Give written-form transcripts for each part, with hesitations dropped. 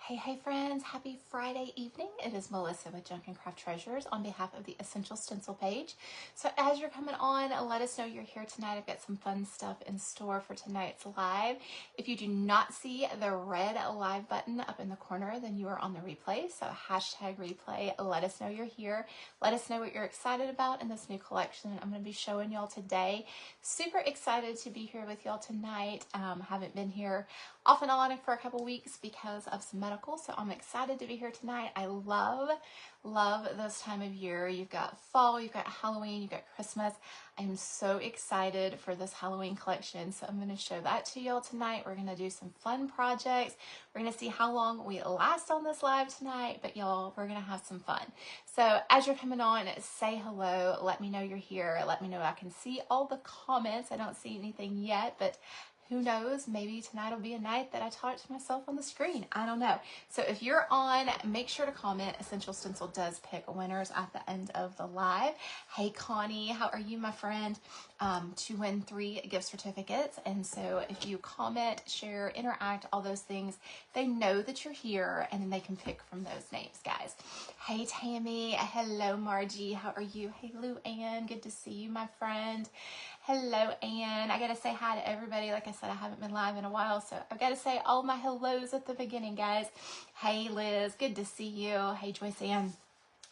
Hey friends, happy Friday evening. It is Melissa with Junk and Craft Treasures on behalf of the Essential Stencil page. So as you're coming on, let us know you're here tonight. I've got some fun stuff in store for tonight's live. If you do not see the red live button up in the corner, then you are on the replay. So hashtag replay, let us know you're here. Let us know what you're excited about in this new collection I'm going to be showing y'all today. Super excited to be here with y'all tonight. Haven't been here off and on for a couple weeks because of some medical, so I'm excited to be here tonight. I love this time of year. You've got fall, you've got Halloween, you've got Christmas. I'm so excited for this Halloween collection, so I'm going to show that to y'all tonight. We're going to do some fun projects. We're going to see how long we last on this live tonight, but y'all, we're going to have some fun. So as you're coming on, say hello, let me know you're here, let me know I can see all the comments. I don't see anything yet, but who knows, maybe tonight will be a night that I talk to myself on the screen. I don't know. So if you're on, make sure to comment. Essential Stencil does pick winners at the end of the live. Hey Connie, how are you, my friend? To win 3 gift certificates. And so if you comment, share, interact, all those things, they know that you're here and then they can pick from those names, guys. Hey Tammy, hello Margie, how are you? Hey Lou Ann, good to see you, my friend. Hello, Ann. I got to say hi to everybody. Like I said, I haven't been live in a while, so I've got to say all my hellos at the beginning, guys. Hey, Liz. Good to see you. Hey, Joyce Ann.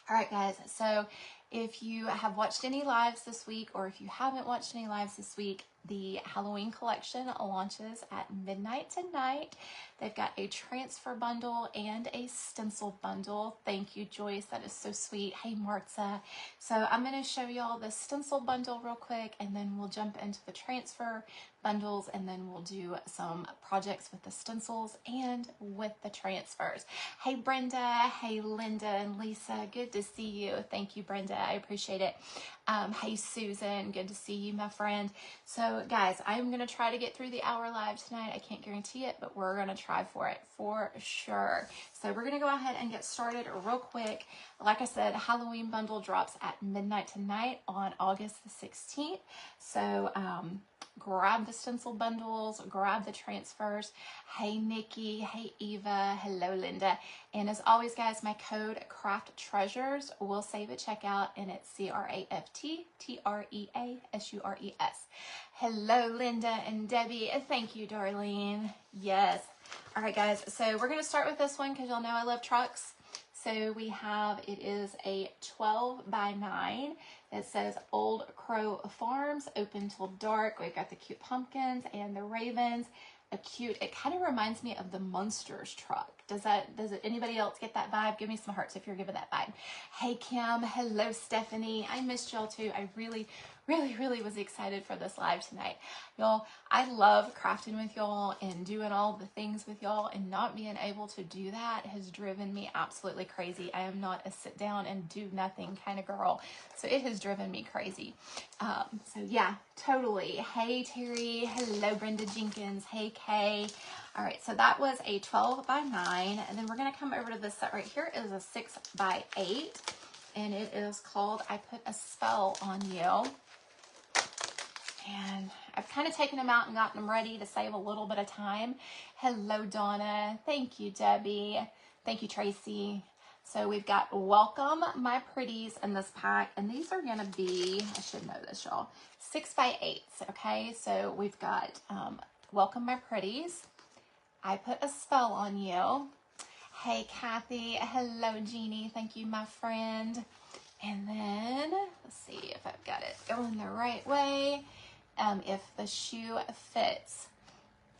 All right, guys. So if you have watched any lives this week, or if you haven't watched any lives this week, the Halloween collection launches at midnight tonight. They've got a transfer bundle and a stencil bundle. Thank you, Joyce. That is so sweet. Hey, Martha. So I'm going to show y'all the stencil bundle real quick, and then we'll jump into the transfer bundles, and then we'll do some projects with the stencils and with the transfers. Hey, Brenda. Hey, Linda and Lisa. Good to see you. Thank you, Brenda. I appreciate it. Hey, Susan. Good to see you, my friend. So, guys, I'm going to try to get through the hour live tonight. I can't guarantee it, but we're going to try for it for sure. So we're going to go ahead and get started real quick. Like I said, Halloween bundle drops at midnight tonight on August the 16th. So, grab the stencil bundles, grab the transfers. Hey, Nikki. Hey, Eva. Hello, Linda. And as always, guys, my code CRAFTTREASURES will save at checkout, and it's CRAFTTREASURES. Hello, Linda and Debbie. Thank you, Darlene. Yes. All right, guys. So we're going to start with this one because y'all know I love trucks. So we have, it is a 12 by 9. It says Old Crow Farms, open till dark. We've got the cute pumpkins and the ravens. It kind of reminds me of the Munsters truck. Does anybody else get that vibe? Give me some hearts if you're giving that vibe. Hey, Kim. Hello, Stephanie. I missed y'all too. I really was excited for this live tonight. Y'all, I love crafting with y'all and doing all the things with y'all, and not being able to do that has driven me absolutely crazy. I am not a sit down and do nothing kind of girl. So it has driven me crazy. So yeah, totally. Hey, Terry. Hello, Brenda Jenkins. Hey, Kay. All right, so that was a 12 by 9. And then we're going to come over to this set right here. It is a 6 by 8. And it is called I Put a Spell on You. And I've kind of taken them out and gotten them ready to save a little bit of time. Hello, Donna. Thank you, Debbie. Thank you, Tracy. So we've got Welcome My Pretties in this pack. And these are going to be, I should know this, y'all, 6 by 8s. Okay, so we've got Welcome My Pretties. I Put a Spell on You. Hey, Kathy. Hello, Jeannie. Thank you, my friend. And then, let's see if I've got it going the right way. If the shoe fits.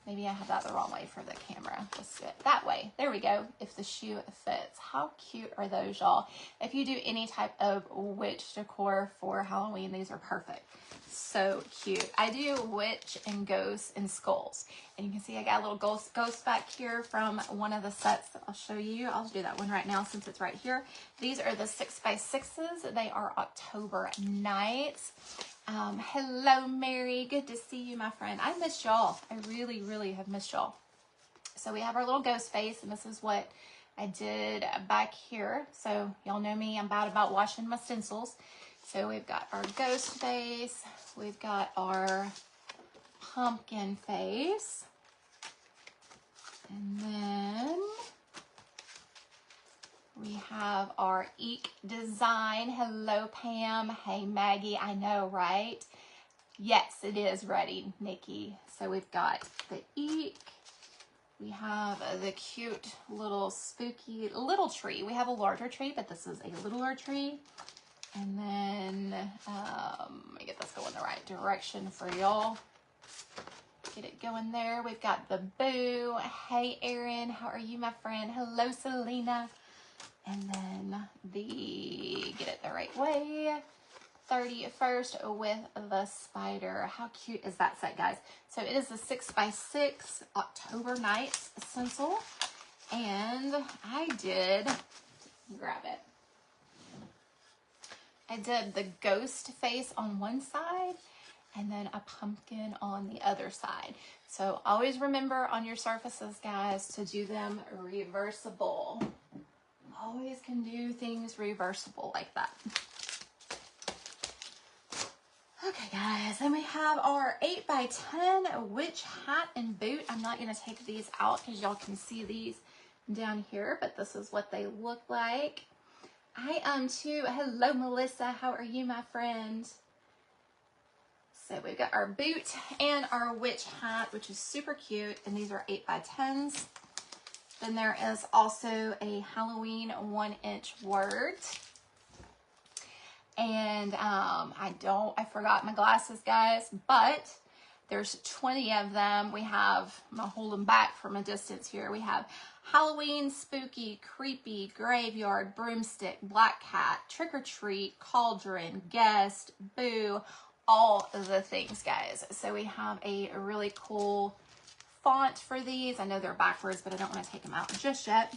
Maybe I have that the wrong way for the camera. Let's do it that way. There we go. If the shoe fits. How cute are those, y'all? If you do any type of witch decor for Halloween, these are perfect. So cute. I do witch and ghosts and skulls. And you can see I got a little ghost back here from one of the sets that I'll show you. I'll do that one right now since it's right here. These are the 6 by 6s. They are October Nights. Hello, Mary. Good to see you, my friend. I missed y'all. I really have missed y'all. So we have our little ghost face, and this is what I did back here. So y'all know me. I'm bad about washing my stencils. So we've got our ghost face. We've got our pumpkin face. And then have our Eek design. Hello, Pam. Hey, Maggie. I know, right? Yes, it is ready, Nikki. So we've got the Eek. We have the cute little spooky little tree. We have a larger tree, but this is a littler tree. And then, let me get this going the right direction for y'all. Get it going there. We've got the Boo. Hey, Erin. How are you, my friend? Hello, Selena. And then the, get it the right way, 31st with the spider. How cute is that set, guys? So it is a 6x6 October Nights stencil. And I did, grab it. I did the ghost face on one side and then a pumpkin on the other side. So always remember on your surfaces, guys, to do them reversible. Always can do things reversible like that. Okay, guys, then we have our 8x10 witch hat and boot. I'm not gonna take these out because y'all can see these down here, but this is what they look like. I am too. Hello, Melissa. How are you, my friend? So we've got our boot and our witch hat, which is super cute. And these are 8x10s. Then there is also a Halloween 1-inch word. And I forgot my glasses, guys, but there's 20 of them. We have, I'm gonna hold them back from a distance here. We have Halloween, spooky, creepy, graveyard, broomstick, black cat, trick or treat, cauldron, guest, boo, all of the things, guys. So we have a really cool font for these. I know they're backwards, but I don't want to take them out just yet.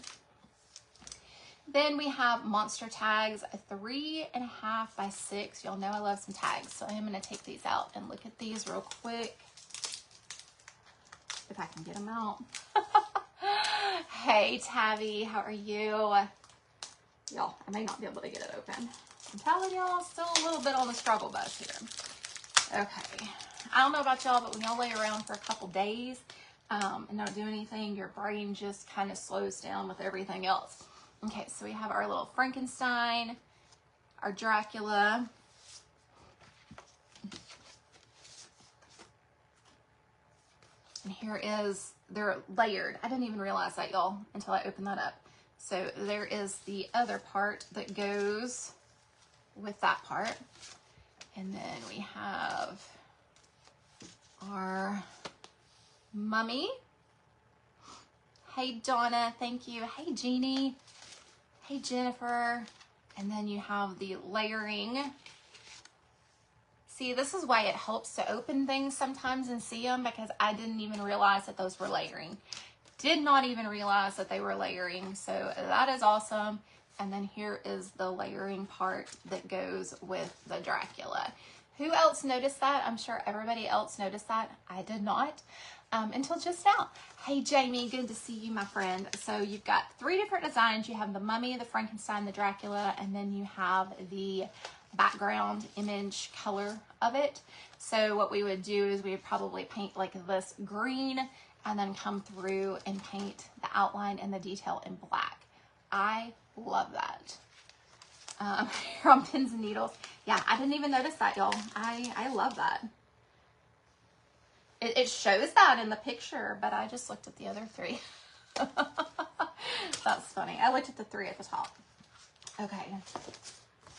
Then we have monster tags, a 3.5x6. Y'all know I love some tags, so I am going to take these out and look at these real quick. If I can get them out. Hey, Tabby, how are you? Y'all, I may not be able to get it open. I'm telling y'all, still a little bit on the struggle bus here. Okay. I don't know about y'all, but when y'all lay around for a couple days and don't do anything, your brain just kind of slows down with everything else. Okay, so we have our little Frankenstein, our Dracula, and here is, they're layered. I didn't even realize that, y'all, until I opened that up. So there is the other part that goes with that part. And then we have our mummy. Hey, Donna, thank you. Hey, Jeannie. Hey, Jennifer. And then you have the layering. See, this is why it helps to open things sometimes and see them, because I didn't even realize that those were layering. Did not even realize that they were layering. So that is awesome. And then here is the layering part that goes with the Dracula. Who else noticed that? I'm sure everybody else noticed that. I did not until just now. Hey, Jamie, good to see you, my friend. So you've got 3 different designs. You have the mummy, the Frankenstein, the Dracula, and then you have the background image color of it. So what we would do is we would probably paint like this green and then come through and paint the outline and the detail in black. I love that. Here on Pins and Needles. Yeah, I didn't even notice that, y'all. I love that. It shows that in the picture, but I just looked at the other 3. That's funny. I looked at the 3 at the top. Okay.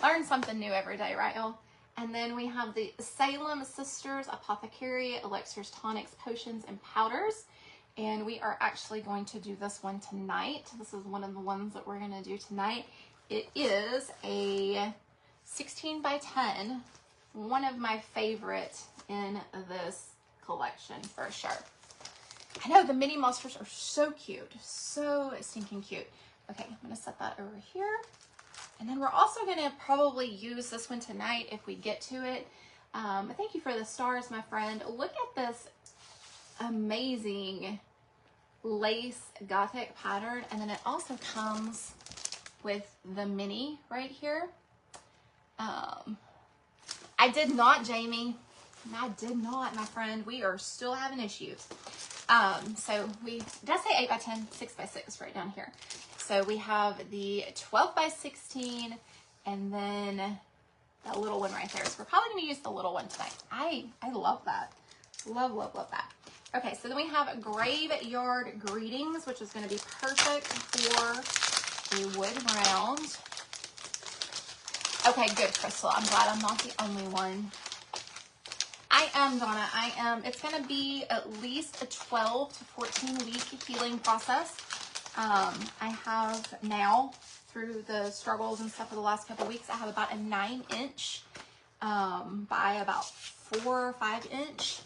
Learn something new every day, right, y'all? And then we have the Salem Sisters Apothecary Elixirs, Tonics, Potions, and Powders. And we are actually going to do this one tonight. This is one of the ones that we're going to do tonight. It is a 16x10, one of my favorite in this collection for sure. I know the mini monsters are so cute, so stinking cute. Okay, I'm going to set that over here. And then we're also going to probably use this one tonight if we get to it. Thank you for the stars, my friend. Look at this amazing lace gothic pattern. And then it also comes with the mini right here. I did not, Jamie. I did not, my friend. We are still having issues. So it does say 8 by 10, 6 by 6 right down here. So we have the 12 by 16 and then that little one right there. So we're probably going to use the little one tonight. I love that. Love, love, love that. Okay, so then we have Graveyard Greetings, which is going to be perfect for a wood round. Okay, good, Crystal. I'm glad I'm not the only one. I am, Donna. I am. It's going to be at least a 12 to 14 week healing process. I have now, through the struggles and stuff for the last couple of weeks, I have about a 9-inch by about 4 or 5 inch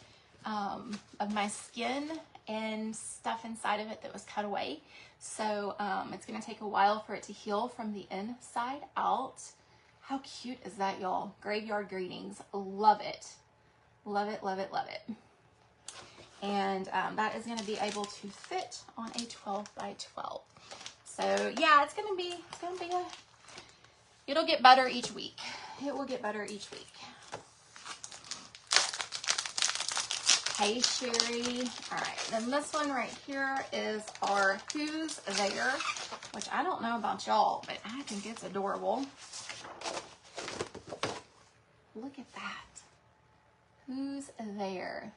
of my skin and stuff inside of it that was cut away. So it's going to take a while for it to heal from the inside out. How cute is that, y'all? Graveyard Greetings. Love it. Love it, love it, love it. And that is going to be able to fit on a 12 by 12. So yeah, it's going to be it'll get better each week. It will get better each week. Hey, Sherry. All right, then this one right here is our Who's There, which I don't know about y'all, but I think it's adorable. Look at that. Who's there?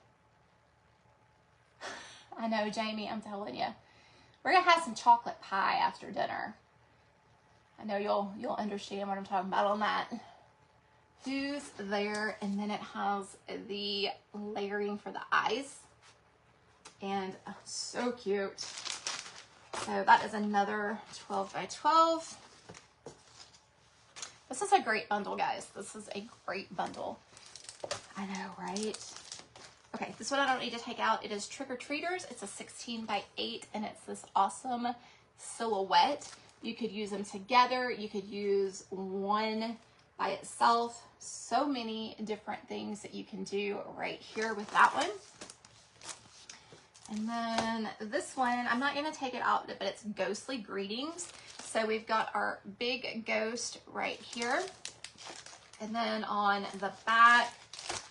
I know, Jamie, I'm telling you. We're going to have some chocolate pie after dinner. I know you'll understand what I'm talking about on that. Who's there? And then it has the layering for the eyes. And so cute. So that is another 12 by 12. This is a great bundle, guys. This is a great bundle. I know, right? Okay, this one I don't need to take out. It is Trick or Treaters. It's a 16 by 8, and it's this awesome silhouette. You could use them together. You could use one by itself. So many different things that you can do right here with that one. And then this one, I'm not going to take it out, but it's Ghostly Greetings. So we've got our big ghost right here. And then on the back,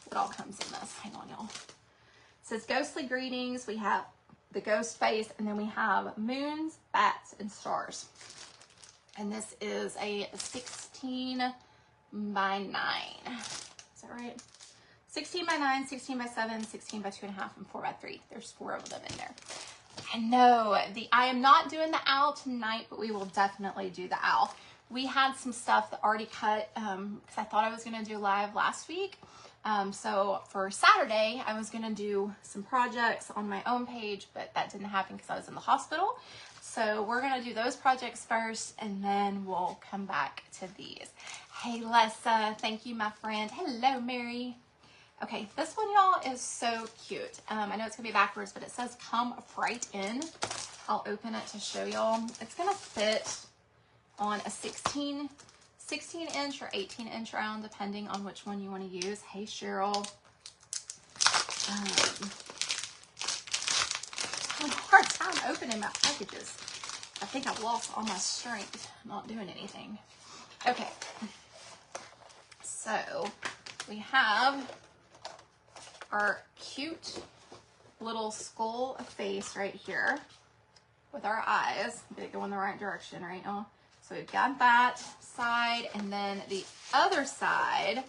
what all comes in this? Hang on, y'all. It says Ghostly Greetings. We have the ghost face, and then we have moons, bats, and stars. And this is a 16 by 9. Is that right? 16 by 9, 16 by 7, 16 by 2.5, and 4 by 3. There's 4 of them in there. I know. I am not doing the owl tonight, but we will definitely do the owl. We had some stuff that already cut because I thought I was going to do live last week. So for Saturday, I was going to do some projects on my own page, but that didn't happen because I was in the hospital. So we're going to do those projects first, and then we'll come back to these. Hey, Lessa. Thank you, my friend. Hello, Mary. Okay, this one, y'all, is so cute. I know it's going to be backwards, but it says come right in. I'll open it to show y'all. It's going to fit on a 16-inch or 18-inch round, depending on which one you want to use. Hey, Cheryl. I'm having a hard time opening my packages. I think I've lost all my strength not doing anything. Okay. So we have our cute little skull face right here with our eyes. Did it go in the right direction right now? So we've got that side, and then the other side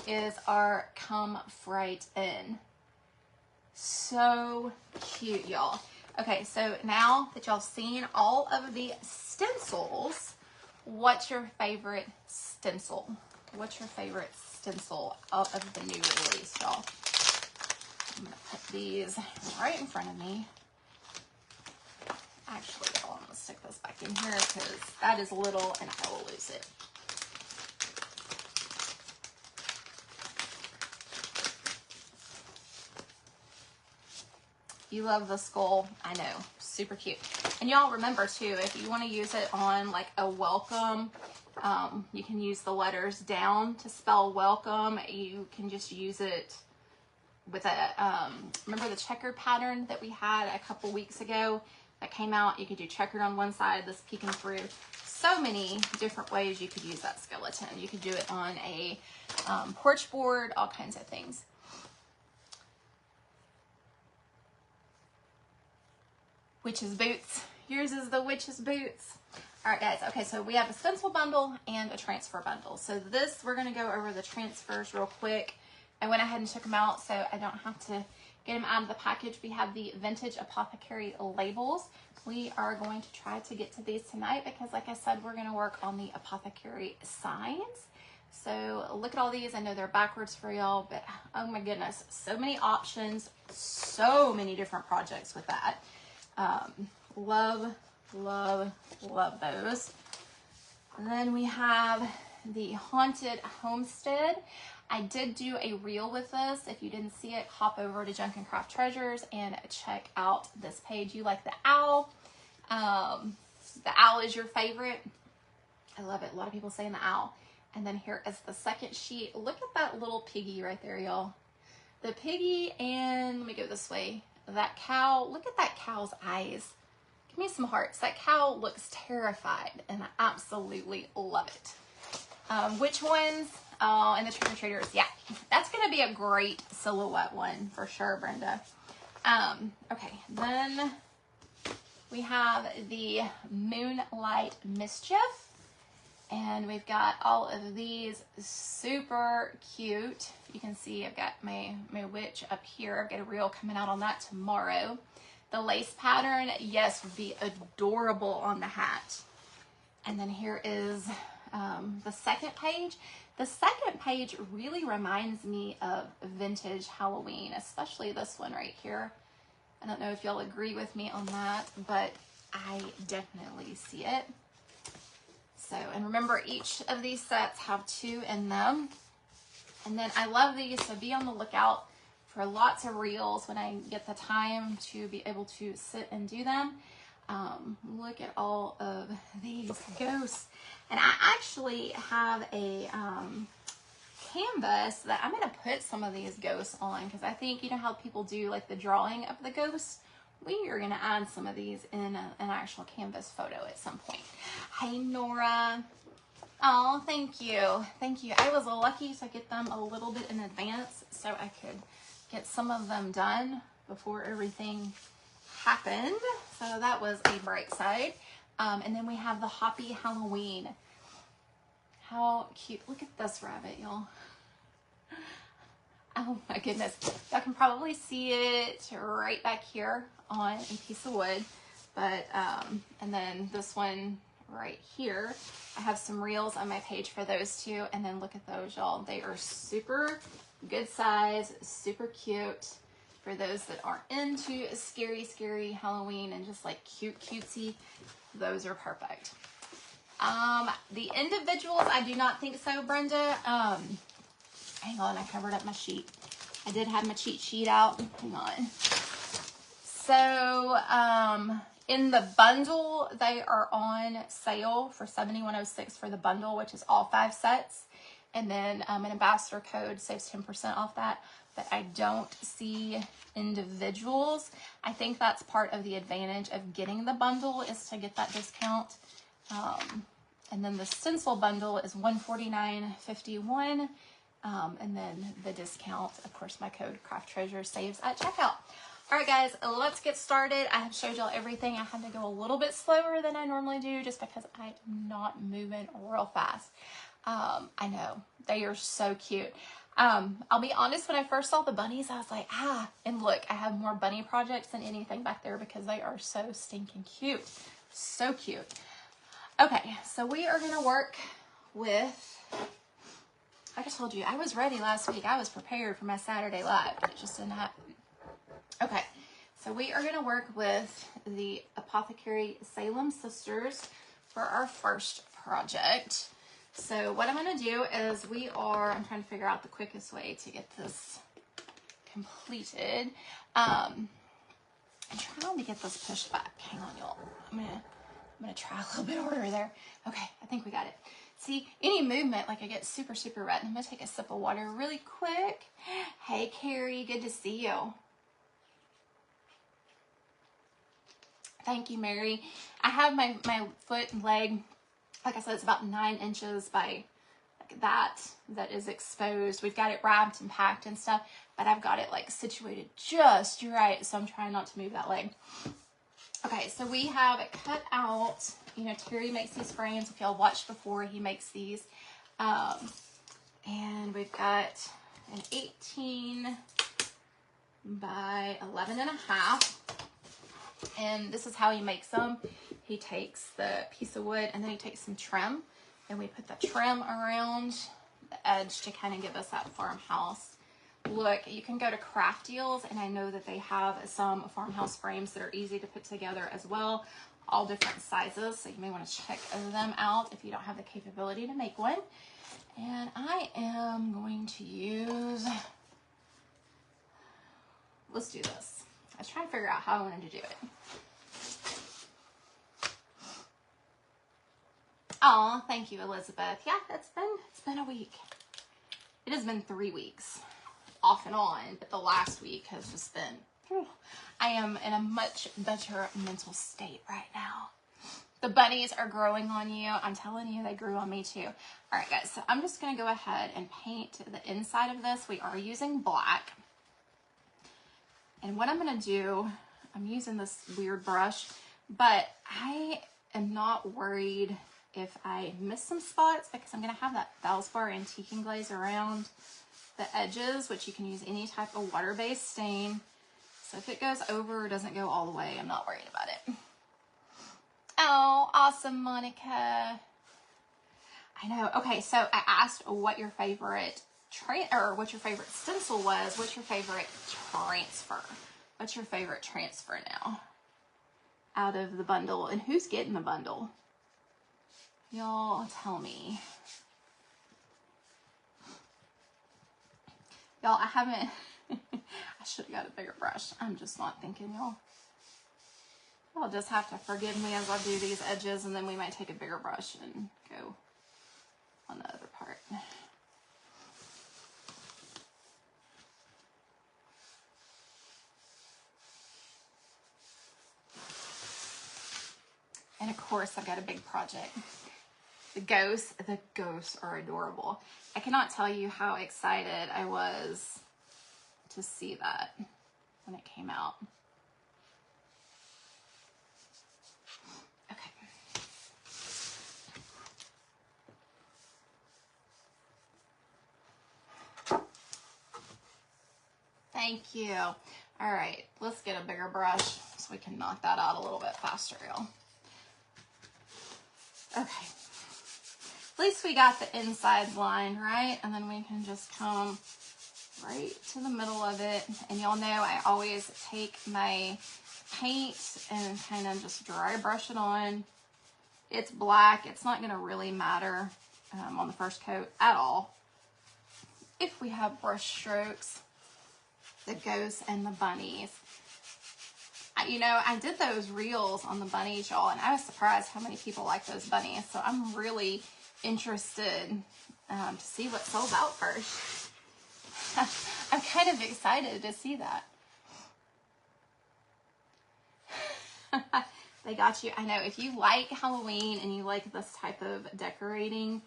is our come right in. So cute, y'all. Okay, so now that y'all seen all of the stencils, what's your favorite stencil? What's your favorite stencil out of the new release, y'all? I'm going to put these right in front of me. Actually, y'all, I'm going to stick this back in here because that is little and I will lose it. You love the skull. I know. Super cute. And y'all remember too, if you want to use it on like a welcome, you can use the letters down to spell welcome. You can just use it with a, remember the checkered pattern that we had a couple weeks ago that came out? You could do checkered on one side, this peeking through. So many different ways you could use that skeleton. You could do it on a porch board, all kinds of things. Witch's boots. Yours is the witch's boots. All right, guys. Okay, so we have a stencil bundle and a transfer bundle. So this, we're going to go over the transfers real quick. I went ahead and took them out so I don't have to get them out of the package. We have the Vintage Apothecary labels. We are going to try to get to these tonight because, like I said, we're going to work on the apothecary signs. So look at all these. I know they're backwards for y'all, but oh my goodness, so many options, so many different projects with that. Love, love, love those. And then we have the Haunted Homestead. I did do a reel with this. If you didn't see it, hop over to Junk and Craft Treasures and check out this page. You like the owl. The owl is your favorite. I love it. A lot of people saying the owl. And then here is the second sheet. Look at that little piggy right there, y'all. The piggy, and let me go this way. That cow, look at that cow's eyes. Give me some hearts. That cow looks terrified, and I absolutely love it. Which ones? Oh, and the trick-or-treaters. Yeah, that's going to be a great silhouette one for sure, Brenda. Okay, then we have the Moonlight Mischief. And we've got all of these super cute. You can see I've got my witch up here. I've got a reel coming out on that tomorrow. The lace pattern, yes, would be adorable on the hat. And then here is the second page. The second page really reminds me of vintage Halloween, especially this one right here. I don't know if y'all agree with me on that, but I definitely see it. So, and remember, each of these sets have 2 in them. And then I love these, so be on the lookout for lots of reels when I get the time to be able to sit and do them. Look at all of these ghosts. And I actually have a canvas that I'm going to put some of these ghosts on, because I think, you know how people do like the drawing of the ghosts? We are going to add some of these in an actual canvas photo at some point. Hey, Nora. Oh, thank you. Thank you. I was lucky to get them a little bit in advance so I could get some of them done before everything happened. So that was a bright side. And then we have the Hoppy Halloween. How cute. Look at this rabbit, y'all. Oh my goodness. Y'all can probably see it right back here on a piece of wood. But, and then this one right here, I have some reels on my page for those two. And then look at those, y'all. They are super good size, super cute. For those that are into scary, scary Halloween and just like cute, cutesy, those are perfect. The individuals, I do not think so, Brenda. Hang on, I covered up my sheet. I did have my cheat sheet out. Hang on. So, in the bundle, they are on sale for $71.06 for the bundle, which is all 5 sets. And then an ambassador code saves 10% off that. But I don't see individuals. I think that's part of the advantage of getting the bundle, is to get that discount. And then the stencil bundle is $149.51. And then the discount, of course, my code CRAFTTREASURES saves at checkout. All right, guys, let's get started. I have showed y'all everything. I had to go a little bit slower than I normally do just because I'm not moving real fast. I know, they are so cute. I'll be honest, when I first saw the bunnies, I was like, and look, I have more bunny projects than anything back there because they are so stinking cute. So cute. Okay, so we are going to work with, like I told you, I was ready last week. I was prepared for my Saturday live, but it just didn't happen. Okay, so we are going to work with the Apothecary Salem Sisters for our first project. So what I'm going to do is I'm trying to figure out the quickest way to get this completed. I'm trying to get this pushed back. Hang on, y'all. I'm gonna try a little bit harder there. Okay, I think we got it. See, any movement, like I get super, super red. I'm gonna take a sip of water really quick. Hey, Carrie, good to see you. Thank you, Mary. I have my foot and leg, like I said, it's about 9 inches by like that is exposed. We've got it wrapped and packed and stuff, but I've got it like situated just right, so I'm trying not to move that leg. Okay, so we have cut out, you know, Terry makes these frames. If y'all watched before, he makes these. And we've got an 18 by 11 and a half. And this is how he makes them. He takes the piece of wood and then he takes some trim. And we put the trim around the edge to kind of give us that farmhouse look. You can go to Craft Deals, and I know that they have some farmhouse frames that are easy to put together as well, all different sizes, so you may want to check them out if you don't have the capability to make one. And I am going to use, let's do this. I was trying to figure out how I wanted to do it. Oh, thank you, Elizabeth. Yeah, it's been a week. It has been 3 weeks. Off and on, but the last week has just been, I am in a much better mental state right now. The bunnies are growing on you. I'm telling you, they grew on me too. All right, guys, so I'm just going to go ahead and paint the inside of this. We are using black. And what I'm going to do, I'm using this weird brush, but I am not worried if I miss some spots because I'm going to have that Valspar antiquing glaze around the edges, which you can use any type of water-based stain. So if it goes over or doesn't go all the way, I'm not worried about it. Oh, awesome, Monica. I know. Okay, so I asked what your favorite stencil was. What's your favorite transfer? What's your favorite transfer now out of the bundle? And who's getting the bundle? Y'all tell me. Y'all, I haven't, I should have got a bigger brush. I'm just not thinking, y'all. Y'all just have to forgive me as I do these edges, and then we might take a bigger brush and go on the other part. And of course, I've got a big project. The ghosts are adorable. I cannot tell you how excited I was to see that when it came out. Okay. Thank you. All right, let's get a bigger brush so we can knock that out a little bit faster, y'all. Okay. At least we got the inside lined, right? And then we can just come right to the middle of it. And y'all know I always take my paint and kind of just dry brush it on. It's black. It's not going to really matter on the first coat at all. If we have brush strokes, the ghosts and the bunnies. You know, I did those reels on the bunnies, y'all, and I was surprised how many people like those bunnies. So I'm really interested to see what sold out first. I'm kind of excited to see that. They got you. I know, if you like Halloween and you like this type of decorating,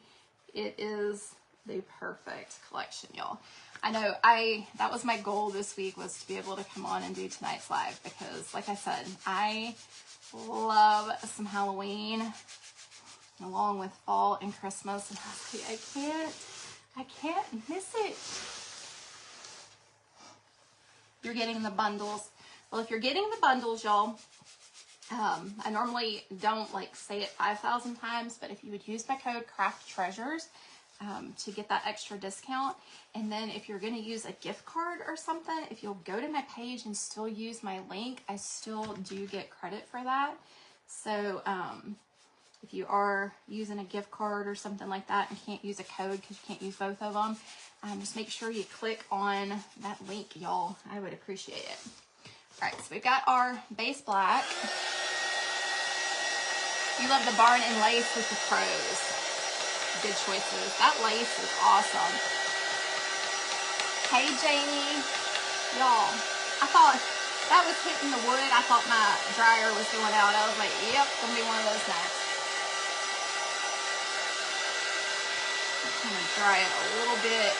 it is the perfect collection, y'all. I know that was my goal this week, was to be able to come on and do tonight's live because, like I said, I love some Halloween along with fall and Christmas, and I can't miss it. You're getting the bundles. Well, if you're getting the bundles, y'all, I normally don't like say it 5,000 times, but if you would use my code CRAFTTREASURES to get that extra discount, and then if you're going to use a gift card or something, if you'll go to my page and still use my link, I still do get credit for that. So if you are using a gift card or something like that and can't use a code because you can't use both of them, just make sure you click on that link, y'all. I would appreciate it. All right, so we've got our base black. You love the barn and lace with the pros. Good choices. That lace is awesome. Hey, Jamie. Y'all, I thought that was hitting the wood. I thought my dryer was going out. I was like, yep, gonna be one of those nights. I'm gonna dry it a little bit.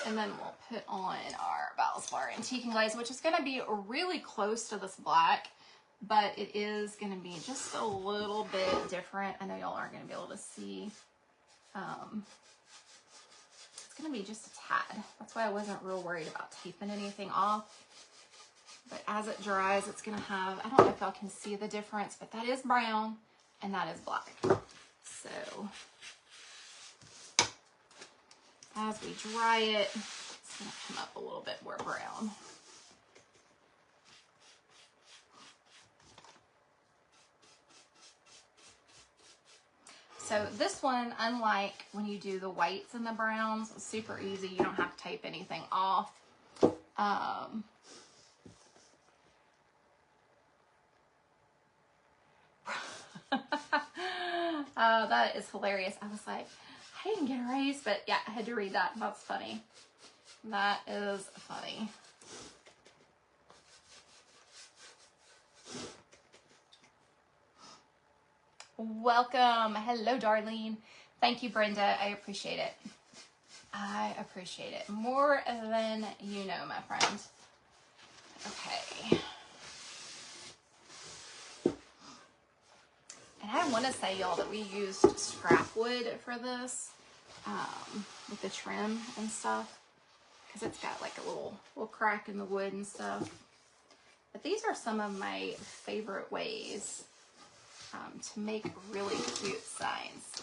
And then we'll put on our Valspar Antique and Glaze, which is going to be really close to this black, but it is going to be just a little bit different. I know y'all aren't going to be able to see. It's going to be just a tad. That's why I wasn't real worried about taping anything off. But as it dries, it's going to have, I don't know if y'all can see the difference, but that is brown and that is black. So as we dry it, it's going to come up a little bit more brown. So this one, unlike when you do the whites and the browns, it's super easy. You don't have to tape anything off. That is hilarious. I was like, I didn't get a raise, but yeah, I had to read that. That's funny. That is funny. Welcome. Hello, Darlene. Thank you, Brenda. I appreciate it. I appreciate it more than you know, my friend. Okay. And I want to say, y'all, that we used scrap wood for this, with the trim and stuff, because it's got like a little crack in the wood and stuff. But these are some of my favorite ways to make really cute signs.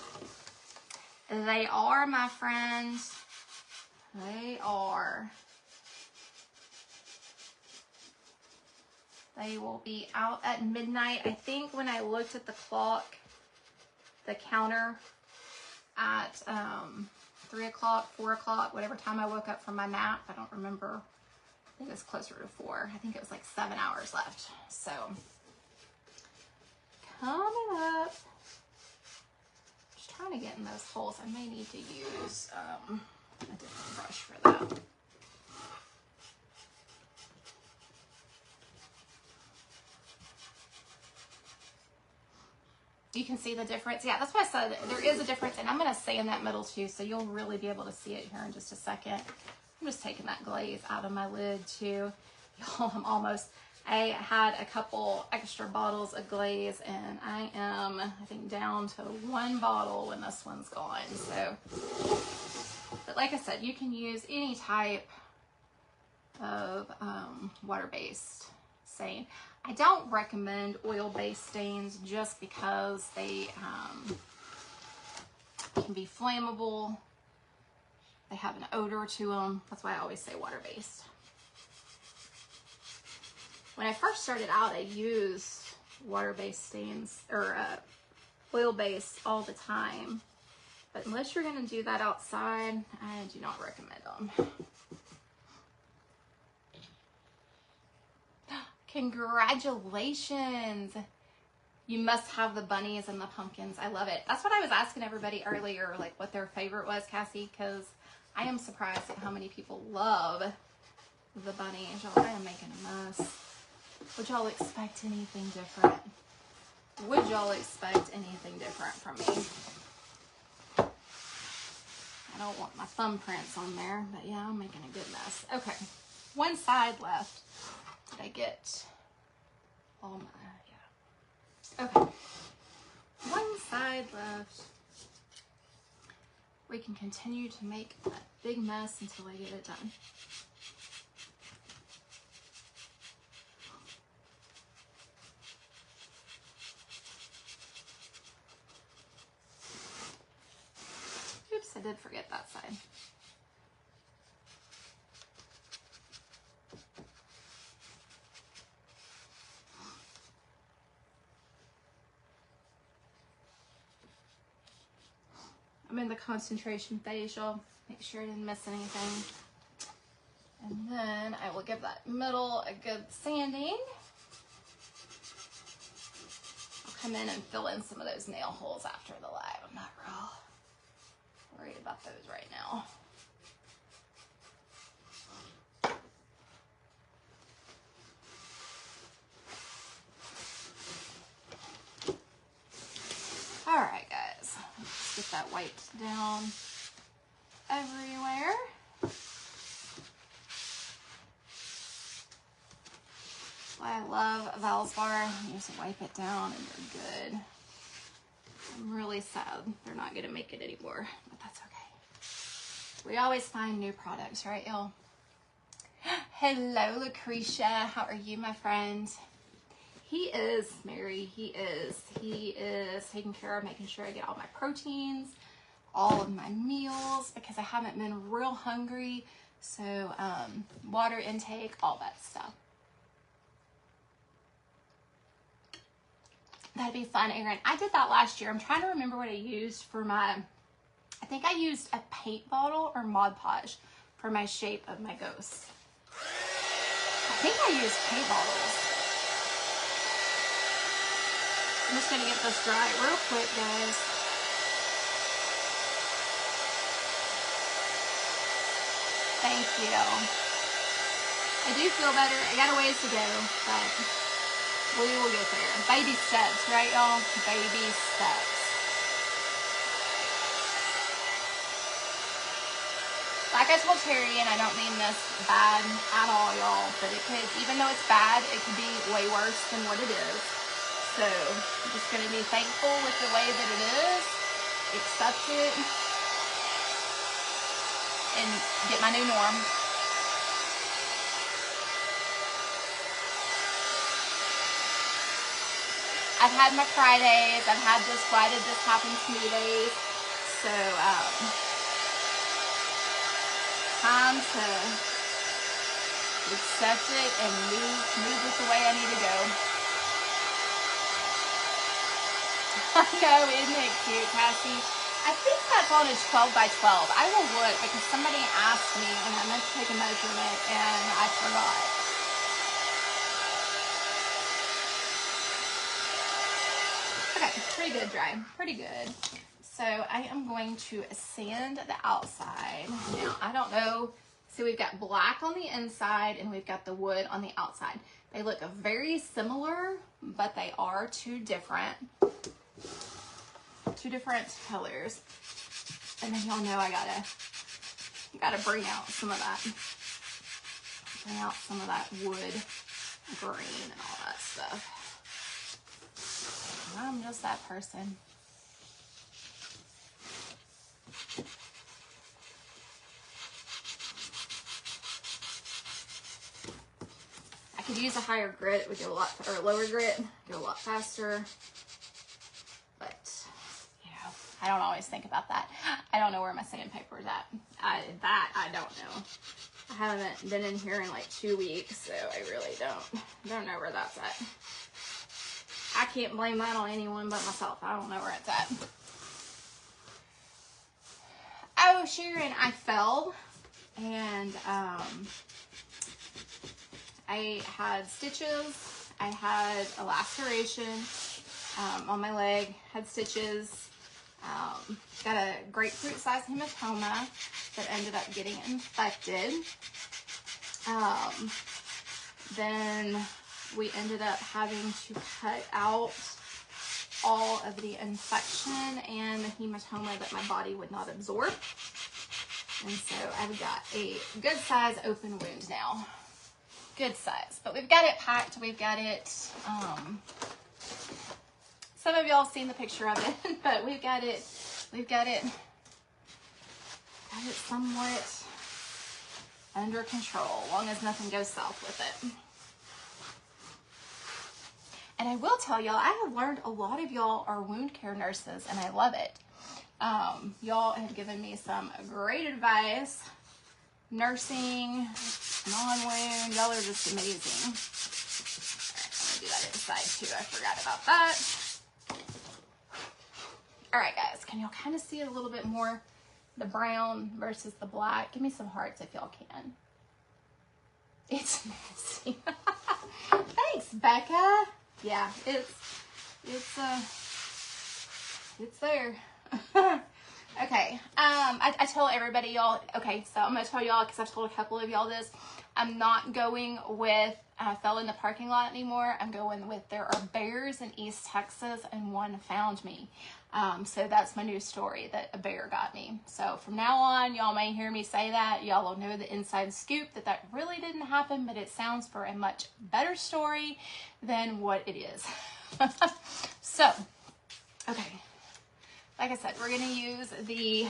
They are, my friends, they are. They will be out at midnight. I think when I looked at the clock, the counter at 3 o'clock, 4 o'clock, whatever time I woke up from my nap, I don't remember. I think it was closer to 4. I think it was like 7 hours left. So coming up, just trying to get in those holes. I may need to use a different brush for that. You can see the difference. Yeah, that's why I said there is a difference, and I'm going to sand that middle too, so you'll really be able to see it here in just a second. I'm just taking that glaze out of my lid too. Y'all, I had a couple extra bottles of glaze, and I am, I think, down to 1 bottle when this one's gone. So, but like I said, you can use any type of water-based stain. I don't recommend oil-based stains just because they can be flammable. They have an odor to them. That's why I always say water-based. When I first started out, I used water-based stains or oil-based all the time. But unless you're going to do that outside, I do not recommend them. Congratulations. You must have the bunnies and the pumpkins. I love it. That's what I was asking everybody earlier, like what their favorite was, Cassie, because I am surprised at how many people love the bunnies. Y'all, I am making a mess. Would y'all expect anything different? Would y'all expect anything different from me? I don't want my thumbprints on there, but yeah, I'm making a good mess. Okay, one side left. Did I get all my, yeah. Okay, one side left. We can continue to make a big mess until I get it done. Oops, I did forget that side. I'm in the concentration phase, y'all. Make sure I didn't miss anything. And then I will give that middle a good sanding. I'll come in and fill in some of those nail holes after the live. I'm not real worried about those right now. All right, guys, let's get that wiped down everywhere. I love Valspar. You just wipe it down and you're good. I'm really sad they're not going to make it anymore, but that's okay. We always find new products, right, y'all? Hello, Lucretia. How are you, my friend? He is, Mary. He is taking care of making sure I get all my proteins, all of my meals, because I haven't been real hungry. So, water intake, all that stuff. That'd be fun, Erin. I did that last year. I'm trying to remember what I used for my, I think I used a paint bottle or Mod Podge for my shape of my ghost. I think I used paint bottles. I'm just gonna get this dry real quick, guys. Thank you. I do feel better. I got a ways to go, but we will get there. Baby steps, right, y'all? Baby steps. Like I told Terry, and I don't mean this bad at all, y'all, but it could, even though it's bad, it could be way worse than what it is. So I'm just going to be thankful with the way that it is, accept it, and get my new norm. I've had my cry days. I've had this why did this happen to me days. So, time to accept it and move it the way I need to go. I know, isn't it cute, Cassie? I think that's on a 12 by 12. I will look because somebody asked me and I meant to take a measurement and I forgot. Okay, pretty good dry, pretty good. So I am going to sand the outside. Now, I don't know. So we've got black on the inside and we've got the wood on the outside. They look very similar, but they are two different colors. And then y'all know I gotta bring out some of that. Bring out some of that wood green and all that stuff. I'm just that person. I could use a higher grit. It would go a lot, or a lower grit, go a lot faster. But, you know, I don't always think about that. I don't know where my sandpaper is at. I don't know. I haven't been in here in like 2 weeks, so I really don't know where that's at. I can't blame that on anyone but myself. I don't know where it's at. Oh, Sharon, I fell and I had stitches. I had a laceration on my leg, had stitches. Got a grapefruit sized hematoma that ended up getting infected. Then we ended up having to cut out all of the infection and the hematoma that my body would not absorb. And so I've got a good size open wound now. Good size. But we've got it packed. We've got it, some of y'all have seen the picture of it, but we've got it somewhat under control, as long as nothing goes south with it. And I will tell y'all, I have learned a lot of y'all are wound care nurses, and I love it. Y'all have given me some great advice. Nursing, non-wound, y'all are just amazing. All right, I'm gonna do that inside too. I forgot about that. All right, guys, can y'all kind of see it a little bit more? The brown versus the black. Give me some hearts if y'all can. It's messy. Thanks, Becca. Yeah, it's there. Okay, I tell everybody, y'all, okay, so I'm going to tell y'all, because I've told a couple of y'all this, I'm not going with fell in the parking lot anymore. I'm going with there are bears in East Texas and one found me. So that's my new story, that a bear got me. So from now on, y'all may hear me say that. Y'all will know the inside scoop that that really didn't happen, but it sounds for a much better story than what it is. So, okay. Like I said, we're going to use the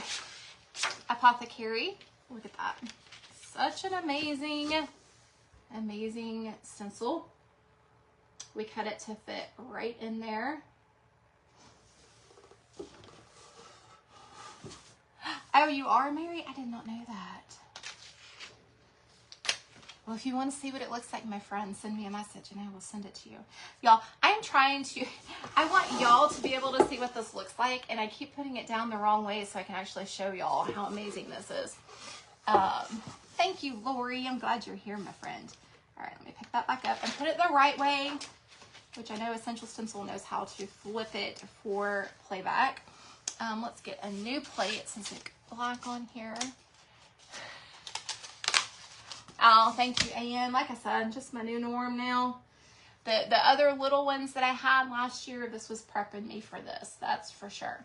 Apothecary. Look at that. Such an amazing, amazing stencil. We cut it to fit right in there. Oh, you are married? I did not know that. Well, if you want to see what it looks like, my friend, send me a message and I will send it to you. Y'all, I want y'all to be able to see what this looks like, and I keep putting it down the wrong way so I can actually show y'all how amazing this is. Thank you, Lori. I'm glad you're here, my friend. All right, let me pick that back up and put it the right way, which I know Essential Stencil knows how to flip it for playback. Let's get a new plate since it's black on here. Oh, thank you, Ann. Like I said, just my new norm now. The other little ones that I had last year, this was prepping me for this, that's for sure.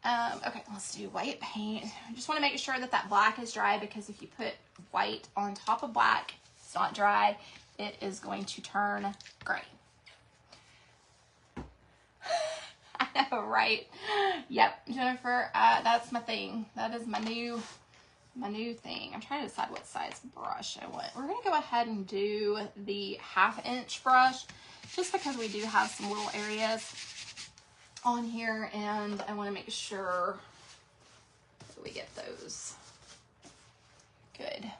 Okay, let's do white paint. I just want to make sure that that black is dry, because if you put white on top of black, it's not dry, it is going to turn gray. I know, right? Yep, Jennifer, that's my thing. That is my new thing. I'm trying to decide what size brush I want. We're going to go ahead and do the 1/2 inch brush, just because we do have some little areas on here, and I want to make sure that we get those good.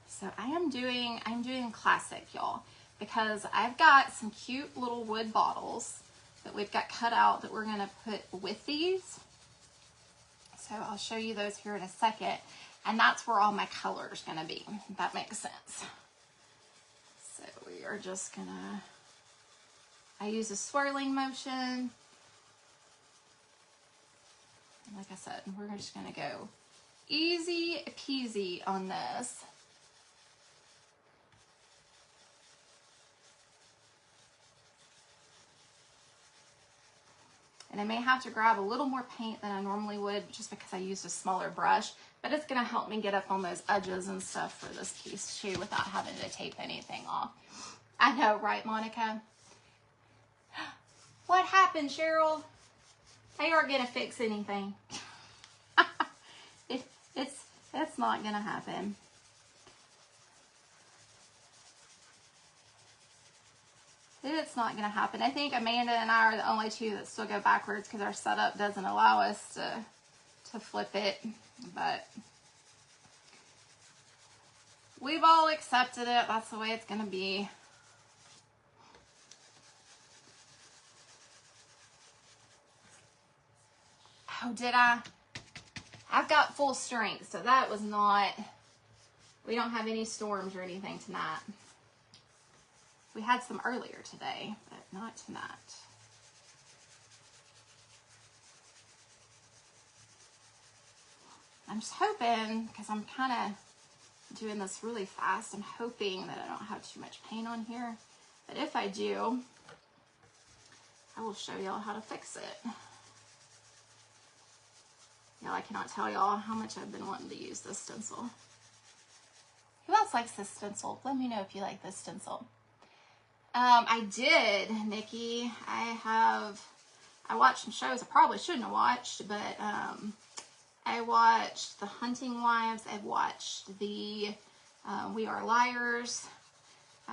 So I'm doing classic, y'all, because I've got some cute little wood bottles that we've got cut out that we're going to put with these. So I'll show you those here in a second. And that's where all my color is going to be, if that makes sense. So we are just going to, I use a swirling motion. Like I said, we're just going to go easy peasy on this. And I may have to grab a little more paint than I normally would, just because I used a smaller brush, but it's going to help me get up on those edges and stuff for this piece too, without having to tape anything off. I know, right, Monica? What happened, Cheryl? They aren't going to fix anything. It's not going to happen. It's not going to happen. I think Amanda and I are the only two that still go backwards, because our setup doesn't allow us to flip it. But we've all accepted it. That's the way it's going to be. Oh, did I? I've got full strength, so that was not, we don't have any storms or anything tonight. We had some earlier today, but not tonight. I'm just hoping, because I'm kind of doing this really fast, I'm hoping that I don't have too much paint on here. But if I do, I will show y'all how to fix it. Y'all, I cannot tell y'all how much I've been wanting to use this stencil. Who else likes this stencil? Let me know if you like this stencil. I did, Nikki. I watched some shows I probably shouldn't have watched, but I watched The Hunting Wives. I've watched the We Are Liars.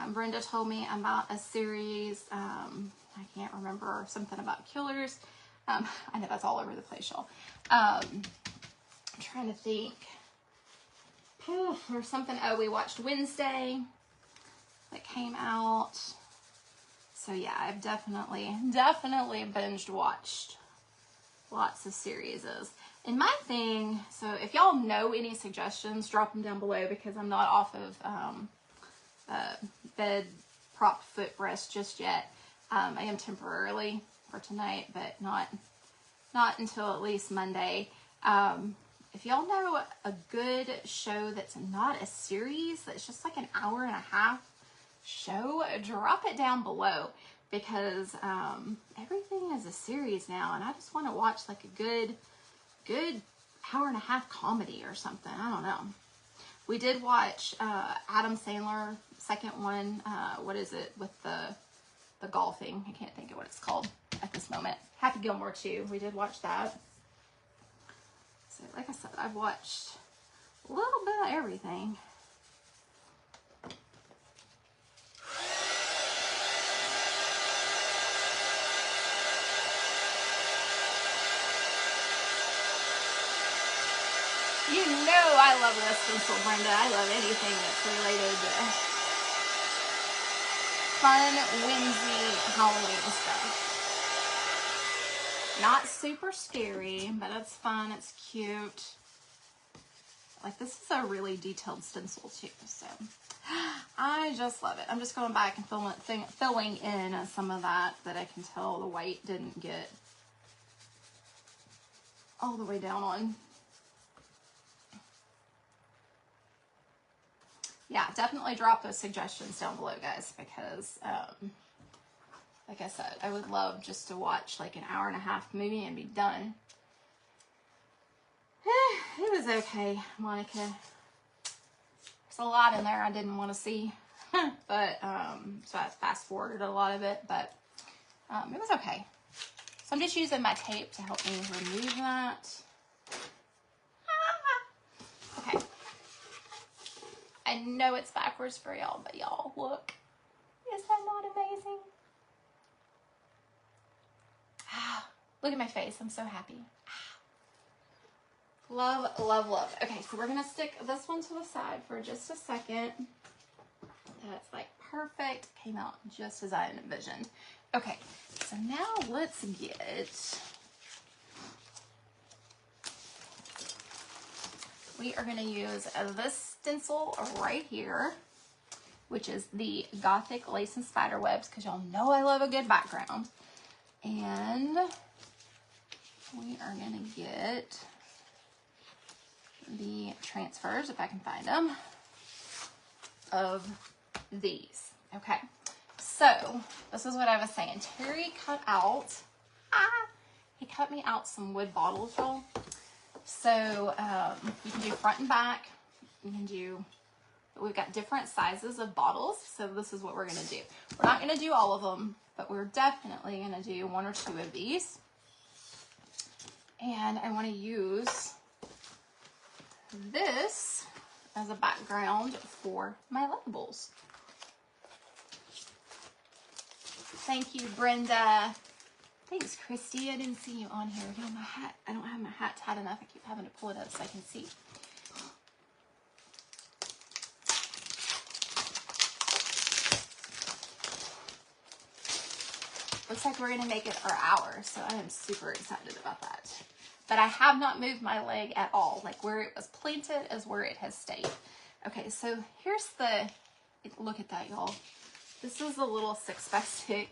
Brenda told me about a series, I can't remember, something about killers. I know that's all over the place, y'all. I'm trying to think. Or something. Oh, we watched Wednesday that came out. So yeah, I've definitely binge watched lots of series. And my thing, so if y'all know any suggestions, drop them down below, because I'm not off of bed prop footrest just yet. I am temporarily for tonight, but not until at least Monday. If y'all know a good show that's not a series, that's just like an hour and a half show, drop it down below, because everything is a series now, and I just want to watch like a good hour and a half comedy or something. I don't know. We did watch Adam Sandler, second one. What is it with the golfing? I can't think of what it's called at this moment. Happy Gilmore 2. We did watch that. So like I said, I've watched a little bit of everything. You know I love this Stencil, Brenda. I love anything that's related to fun, whimsy, Halloween stuff. Not super scary, but it's fun, it's cute. Like, this is a really detailed stencil too, so I just love it. I'm just going back and filling in some of that I can tell the white didn't get all the way down on. Yeah, definitely drop those suggestions down below, guys, because like I said, I would love just to watch like an hour and a half movie and be done. It was okay, Monica. There's a lot in there I didn't want to see, but so I fast forwarded a lot of it, but it was okay. So I'm just using my tape to help me remove that. Okay. I know it's backwards for y'all, but y'all, look. Is that not amazing? Look at my face. I'm so happy. Love, love, love. Okay, so we're going to stick this one to the side for just a second. That's like perfect. Came out just as I envisioned. Okay, so now let's get... We are going to use this stencil right here, which is the Gothic Lace and Spider Webs, because y'all know I love a good background. And we are going to get the transfers, if I can find them, of these. Okay, so this is what I was saying. Terry cut out, he cut me out some wood bottles, y'all. So you can do front and back. You can do, we've got different sizes of bottles. So this is what we're going to do. We're not going to do all of them, but we're definitely going to do one or two of these. And I want to use this as a background for my labels. Thank you, Brenda. Thanks, Christy. I didn't see you on here. No, my hat. I don't have my hat tight enough. I keep having to pull it up so I can see. Looks like we're going to make it our hour, so I am super excited about that. But I have not moved my leg at all. Like, where it was planted is where it has stayed. Okay, so here's the... Look at that, y'all. This is a little 6x6.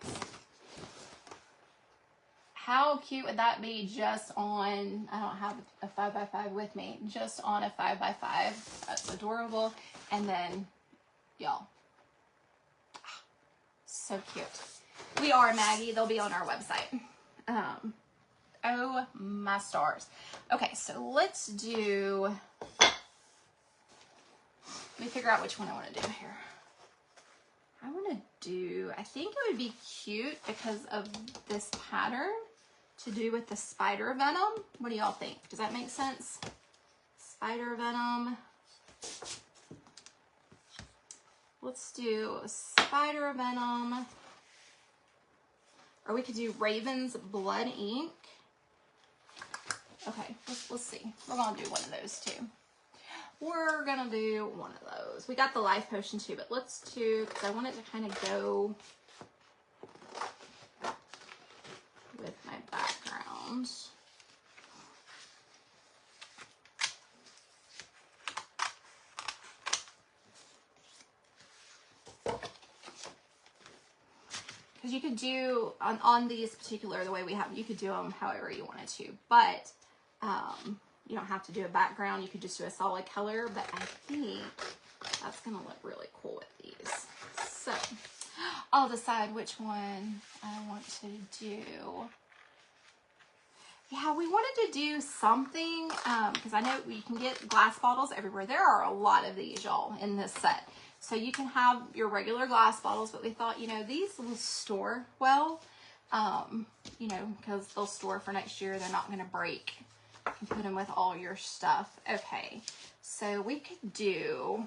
How cute would that be just on, I don't have a 5x5 with me, just on a 5x5. That's adorable. And then, y'all, so cute. We are Maggie. They'll be on our website. Oh my stars. Okay, so let's do, let me figure out which one I want to do here. I want to do, I think it would be cute because of this pattern to do with the spider venom. What do y'all think? Does that make sense? Spider venom. Let's do spider venom. Or we could do Raven's Blood Ink. Okay, let's see. We're going to do one of those too. We're going to do one of those. We got the Life Potion too, but let's do, because I want it to kind of go with my background. because you could do, on these particular, the way we have them, you could do them however you wanted to, but you don't have to do a background. You could just do a solid color, but I think that's going to look really cool with these. So I'll decide which one I want to do. Yeah, we wanted to do something, because I know you can get glass bottles everywhere. There are a lot of these, y'all, in this set. So you can have your regular glass bottles, but we thought, you know, these will store well, you know, because they'll store for next year. They're not going to break. You can put them with all your stuff. Okay, so we could do,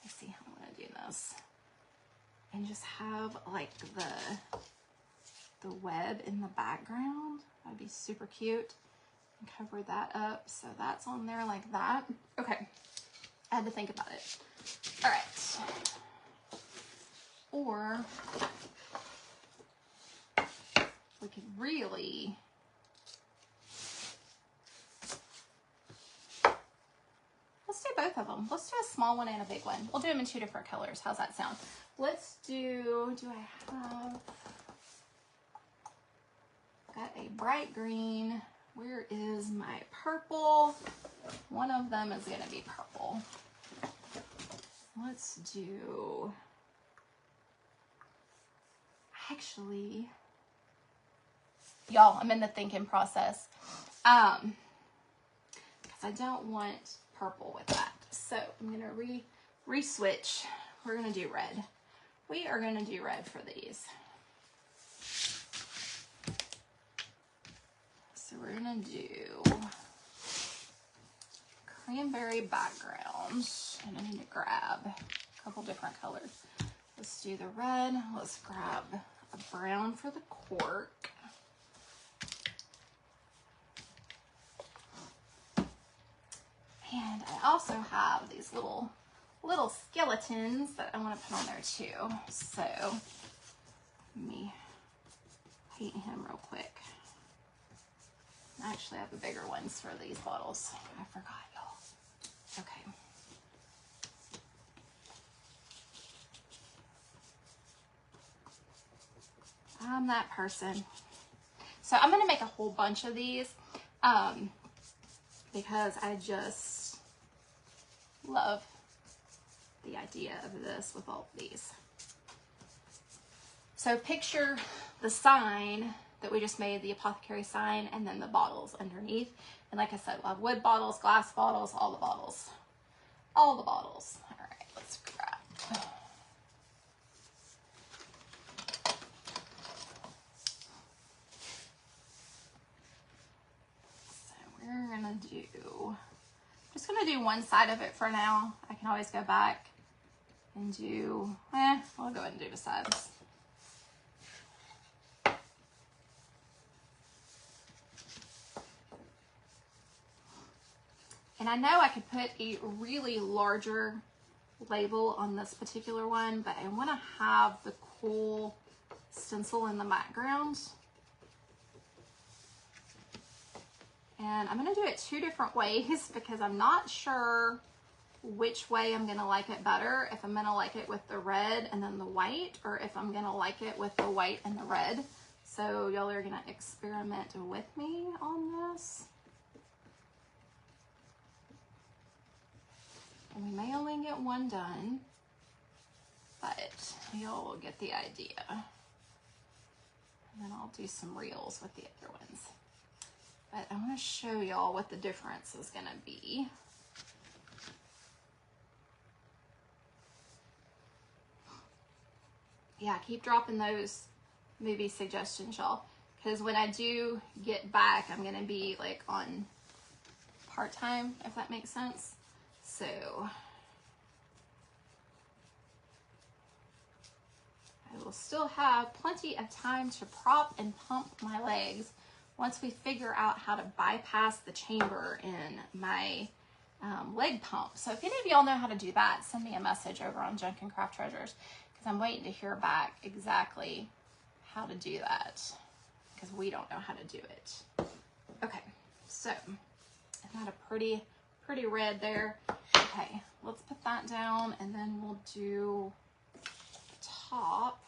let's see how I'm going to do this. And just have, like, the web in the background. That'd be super cute. And cover that up. So that's on there like that. Okay, I had to think about it. All right. Or we could really, let's do both of them. Let's do a small one and a big one. We'll do them in 2 different colors. How's that sound? Let's do I have, got a bright green. Where is my purple? One of them is going to be purple. Let's do, actually, y'all, I'm in the thinking process. Because I don't want purple with that. So I'm going to re-switch. We're going to do red. We are going to do red for these. So we're going to do cranberry backgrounds, and I need to grab a couple different colors. Let's do the red. Let's grab a brown for the cork. And I also have these little skeletons that I want to put on there too. So let me paint him real quick. I actually have the bigger ones for these bottles. I forgot, y'all. Okay. I'm that person. So I'm going to make a whole bunch of these because I just love the idea of this with all of these. So picture the sign that we just made, the apothecary sign, and then the bottles underneath. And like I said, we'll have wood bottles, glass bottles, all the bottles. All the bottles. All right, let's grab. So we're gonna do, just gonna do one side of it for now. I can always go back and do, I'll go ahead and do the sides. And I know I could put a really larger label on this particular one, but I want to have the cool stencil in the background. And I'm going to do it 2 different ways because I'm not sure which way I'm going to like it better. If I'm going to like it with the red and then the white, or if I'm going to like it with the white and the red. So y'all are going to experiment with me on this. And we may only get one done, but y'all will get the idea. And then I'll do some reels with the other ones. But I want to show y'all what the difference is going to be. Yeah, keep dropping those movie suggestions, y'all. Because when I do get back, I'm going to be like on part-time, if that makes sense. So I will still have plenty of time to prop and pump my legs once we figure out how to bypass the chamber in my leg pump. So if any of y'all know how to do that, send me a message over on Junk and Craft Treasures, because I'm waiting to hear back exactly how to do that, because we don't know how to do it. Okay, so I've got a pretty red there. Okay, let's put that down, and then we'll do the top.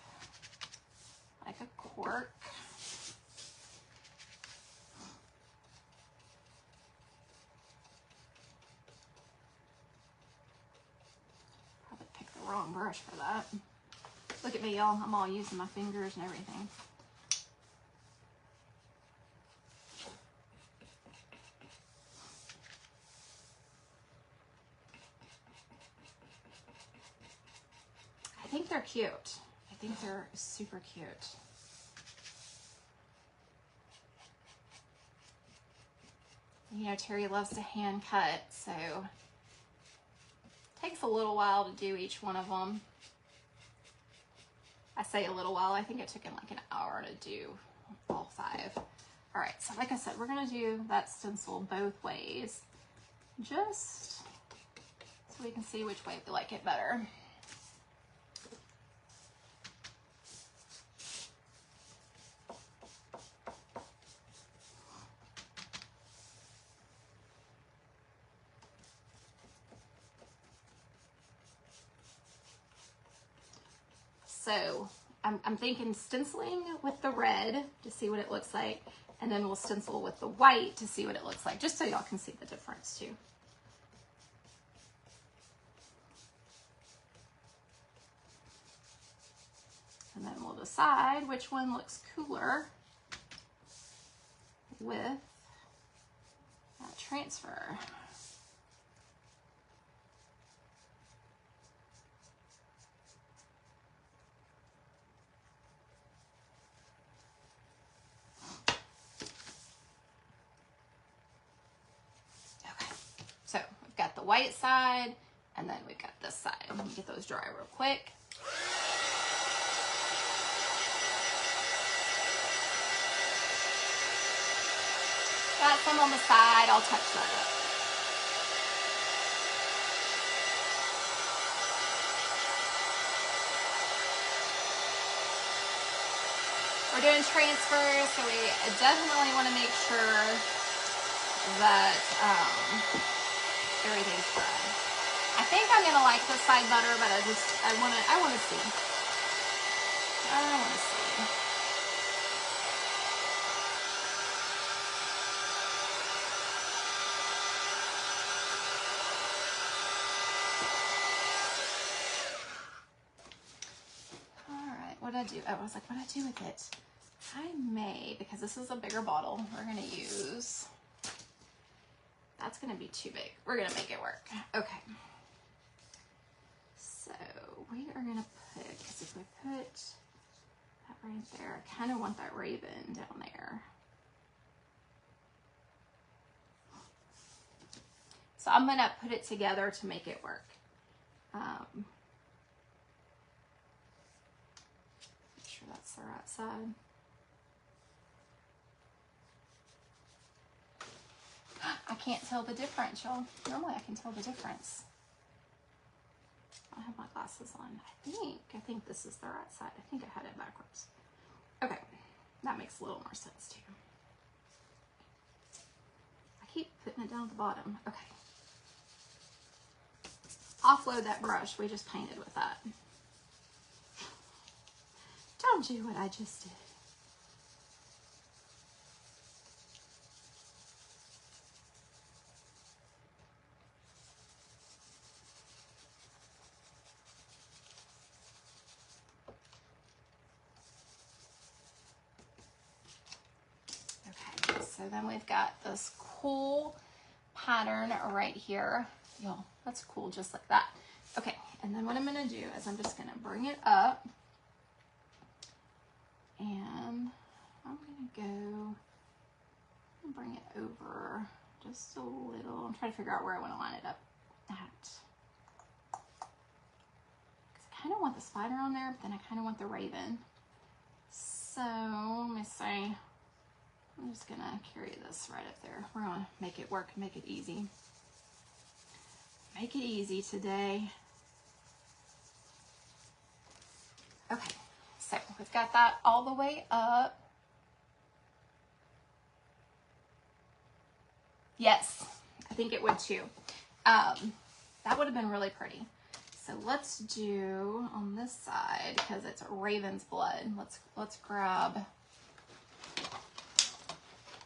work. Probably picked the wrong brush for that. Look at me, y'all. I'm all using my fingers and everything. I think they're cute. I think they're super cute. You know, Terry loves to hand cut, so it takes a little while to do each one of them. I say a little while, I think it took him like an hour to do all 5. All right, so like I said, we're gonna do that stencil both ways, just so we can see which way we like it better. So I'm thinking stenciling with the red to see what it looks like, and then we'll stencil with the white to see what it looks like, just so y'all can see the difference too. And then we'll decide which one looks cooler with that transfer. So we've got the white side, and then we've got this side. Let me get those dry real quick. Got some on the side, I'll touch that up. We're doing transfers, so we definitely want to make sure that everything's dry. I think I'm gonna like this side better, but I wanna see. I wanna see. All right, what did I do? Oh, I was like, what did I do with it? I may, because this is a bigger bottle, we're gonna use. That's gonna be too big. We're gonna make it work. Okay. So we are gonna put, because if we put that right there, I kind of want that raven down there. So I'm gonna put it together to make it work. Make sure that's the right side. I can't tell the difference, y'all. Normally I can tell the difference. I have my glasses on. I think this is the right side. I think I had it backwards. Okay, that makes a little more sense too. I keep putting it down at the bottom. Okay. Offload that brush. We just painted with that. Don't do what I just did. So then we've got this cool pattern right here. Y'all, that's cool just like that. Okay, and then what I'm gonna do is I'm just gonna bring it up and I'm gonna go and bring it over just a little. I'm trying to figure out where I wanna line it up at. Because I kinda want the spider on there, but then I kinda want the raven. So let me see. I'm just gonna carry this right up there. We're gonna make it work, make it easy. Make it easy today. Okay, so we've got that all the way up. Yes, I think it would too. That would have been really pretty. So so let's do on this side, because it's raven's blood. Let's grab,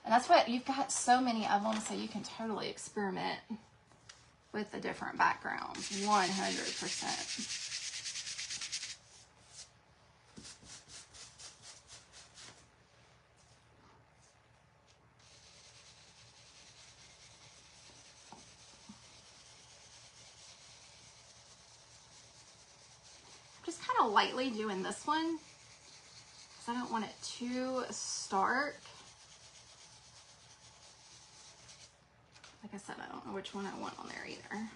and that's what you've got, so many of them, so you can totally experiment with the different backgrounds. 100%. Just kind of lightly doing this one because I don't want it too stark. Like I said, I don't know which one I want on there either.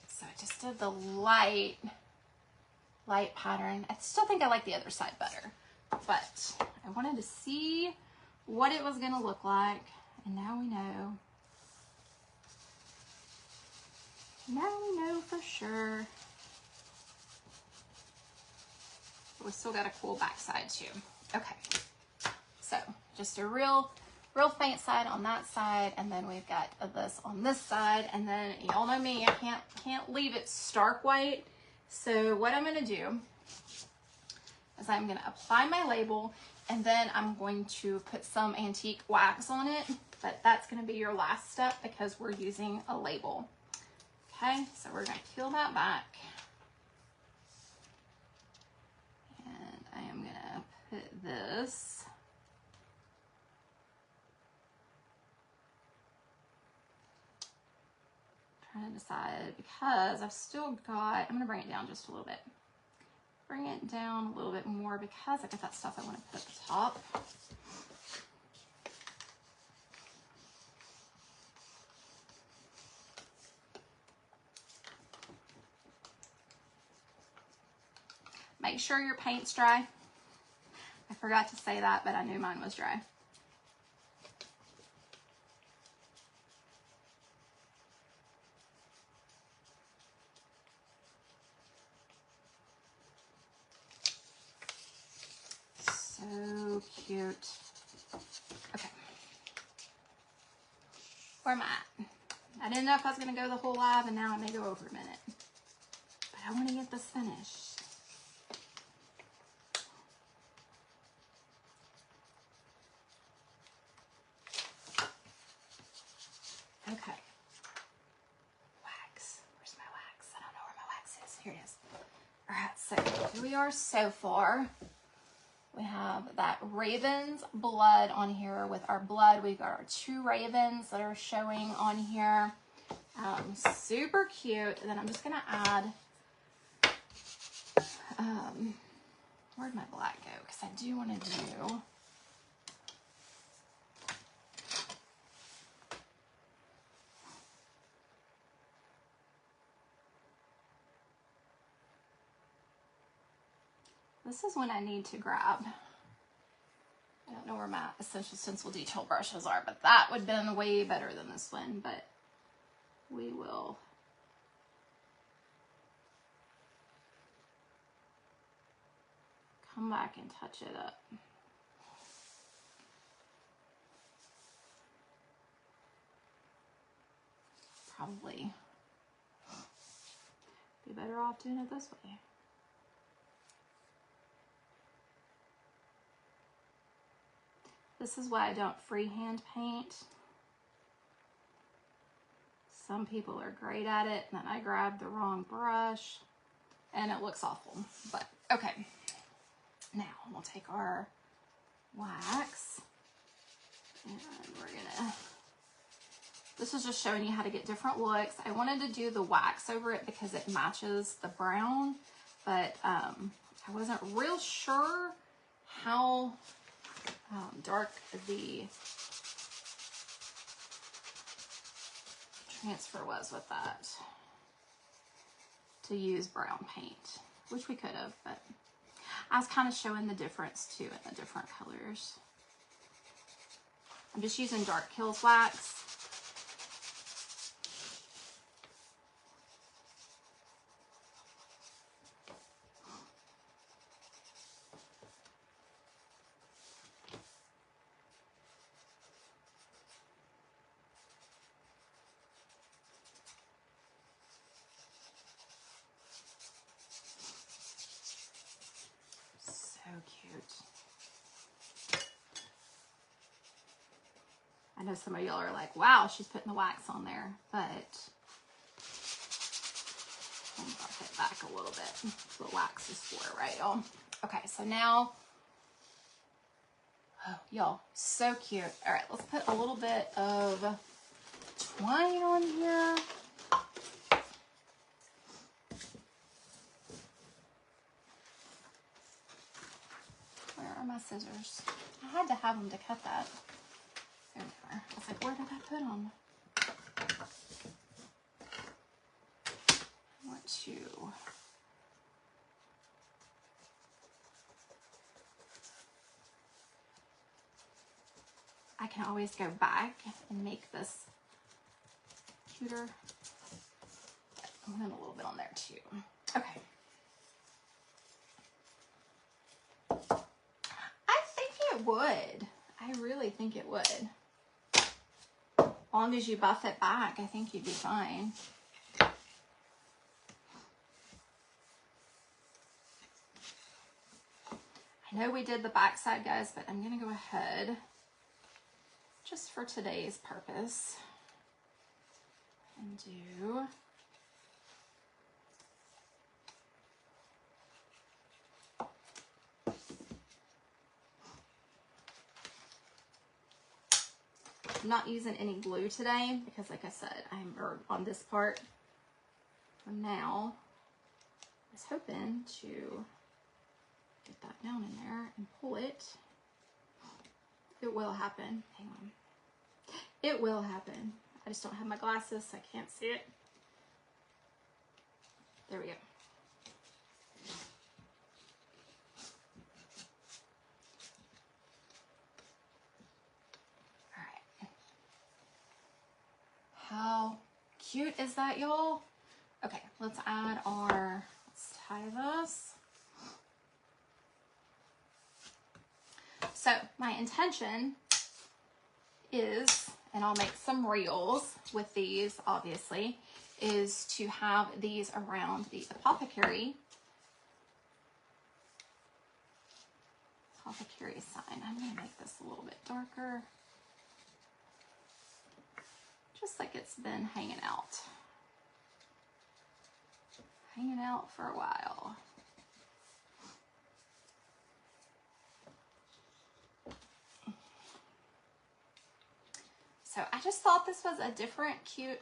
So I just did the light pattern. I still think I like the other side better, but I wanted to see what it was going to look like, and now we know. Now we know for sure. We still got a cool back side too. Okay, so just a real faint side on that side, and then we've got this on this side, and then y'all know me, I can't leave it stark white. So what I'm going to do is I'm going to apply my label, and then I'm going to put some antique wax on it, but that's going to be your last step because we're using a label. Okay, so we're going to peel that back. And I am going to put this trying to decide, because I've still got, I'm going to bring it down just a little bit. Bring it down a little bit more because I got that stuff I want to put at the top. Make sure your paint's dry. I forgot to say that, but I knew mine was dry. So cute. Okay. Where am I at? I didn't know if I was going to go the whole live, and now I may go over a minute. But I want to get this finished. Okay. Wax. Where's my wax? I don't know where my wax is. Here it is. All right, so here we are so far. We have that raven's blood on here. With our blood, we've got our 2 ravens that are showing on here. Super cute. And then I'm just going to add, where'd my black go? Because I do want to do, this is when I need to grab, I don't know where my Essential Stencil detail brushes are, but that would have been way better than this one, but we will come back and touch it up. Probably be better off doing it this way. This is why I don't freehand paint. Some people are great at it, and then I grab the wrong brush and it looks awful. But okay, now we'll take our wax and we're gonna, this is just showing you how to get different looks. I wanted to do the wax over it because it matches the brown, but I wasn't real sure how dark the transfer was with that to use brown paint, which we could have, but I was kind of showing the difference too in the different colors. I'm just using Dark Kills wax. I know some of y'all are like, wow, she's putting the wax on there, but I'll buff it back a little bit. That's what wax is for, right, y'all? Okay, so now, oh, y'all, so cute. All right, let's put a little bit of twine on here. Where are my scissors? I had to have them to cut that. There we are. I was like, where did I put them? I want to... I can always go back and make this cuter. I'm putting a little bit on there too. Okay. I think it would. I really think it would. As long as you buff it back, I think you'd be fine. I know we did the back side, guys, but I'm going to go ahead just for today's purpose and do I'm not using any glue today because, like I said, I'm on this part for now. I was hoping to get that down in there and pull it. It will happen. Hang on. It will happen. I just don't have my glasses, so I can't see it. There we go. How cute is that, y'all? Okay, let's add our, let's tie this. So my intention is, and I'll make some reels with these, obviously, is to have these around the apothecary sign. I'm going to make this a little bit darker. Just like it's been hanging out for a while. So I just thought this was a different, cute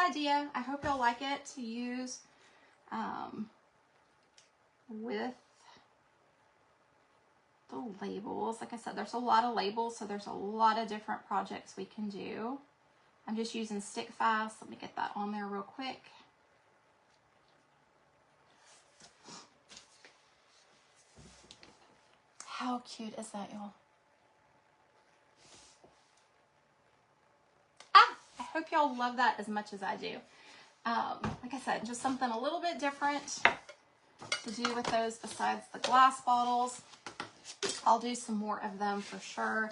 idea. I hope y'all like it to use with the labels. Like I said, there's a lot of labels, so there's a lot of different projects we can do. I'm just using Stick Fast. Let me get that on there real quick. How cute is that, y'all? I hope y'all love that as much as I do. Like I said, just something a little bit different to do with those besides the glass bottles. I'll do some more of them for sure.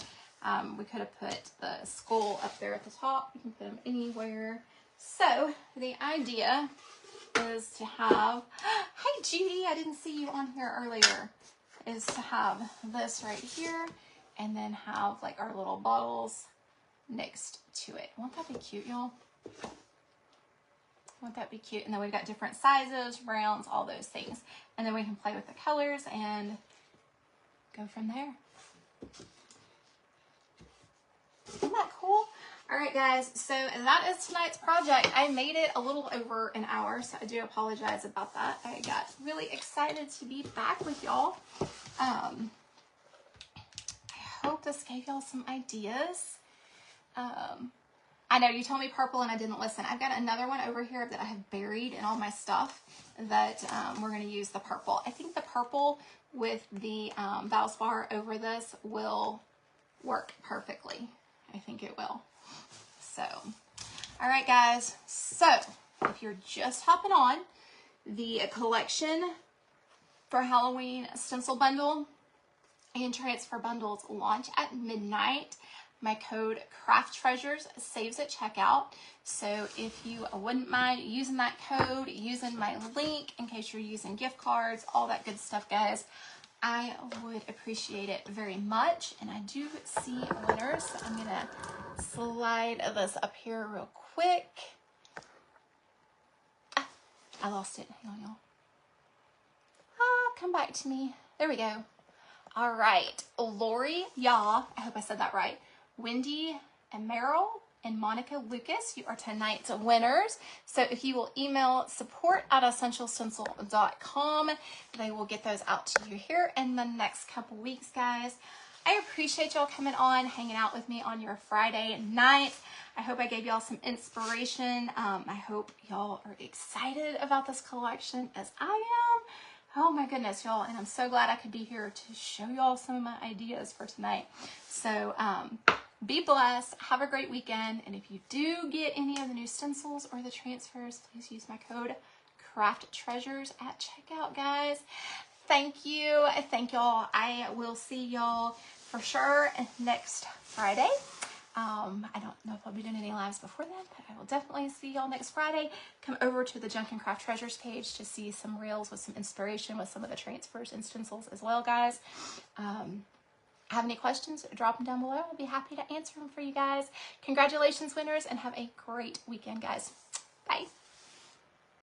We could have put the skull up there at the top. You can put them anywhere. So the idea is to have, hi Judy, I didn't see you on here earlier, is to have this right here and then have like our little bottles next to it. Won't that be cute, y'all? Won't that be cute? And then we've got different sizes, rounds, all those things. And then we can play with the colors and go from there. Isn't that cool? All right, guys, so that is tonight's project. I made it a little over an hour, so I do apologize about that. I got really excited to be back with y'all. I hope this gave y'all some ideas. I know you told me purple and I didn't listen. I've got another one over here that I have buried in all my stuff that we're going to use the purple. I think the purple with the Valspar over this will work perfectly. I think it will. So, all right, guys. So, if you're just hopping on, the collection for Halloween stencil bundle and transfer bundles launch at midnight. My code CRAFTTREASURES saves at checkout. So if you wouldn't mind using that code, using my link in case you're using gift cards, all that good stuff, guys, I would appreciate it very much. And I do see winners, so I'm gonna slide this up here real quick. Ah, I lost it. Hang on, y'all. Come back to me. There we go. All right. Lori, y'all, I hope I said that right. Wendy and Meryl and Monica Lucas, you are tonight's winners. So if you will email support@essentialstencil.com, they will get those out to you here in the next couple weeks, guys. I appreciate y'all coming on, hanging out with me on your Friday night. I hope I gave y'all some inspiration. I hope y'all are excited about this collection as I am. Oh my goodness, y'all. And I'm so glad I could be here to show y'all some of my ideas for tonight. So be blessed. Have a great weekend. And if you do get any of the new stencils or the transfers, please use my code CRAFTTREASURES at checkout, guys. Thank you. Thank y'all. I will see y'all for sure next Friday. I don't know if I'll be doing any lives before then, but I will definitely see y'all next Friday. Come over to the Junk and Craft Treasures page to see some reels with some inspiration with some of the transfers and stencils as well, guys. Have any questions, drop them down below. I'll be happy to answer them for you guys. Congratulations, winners, and have a great weekend, guys. Bye.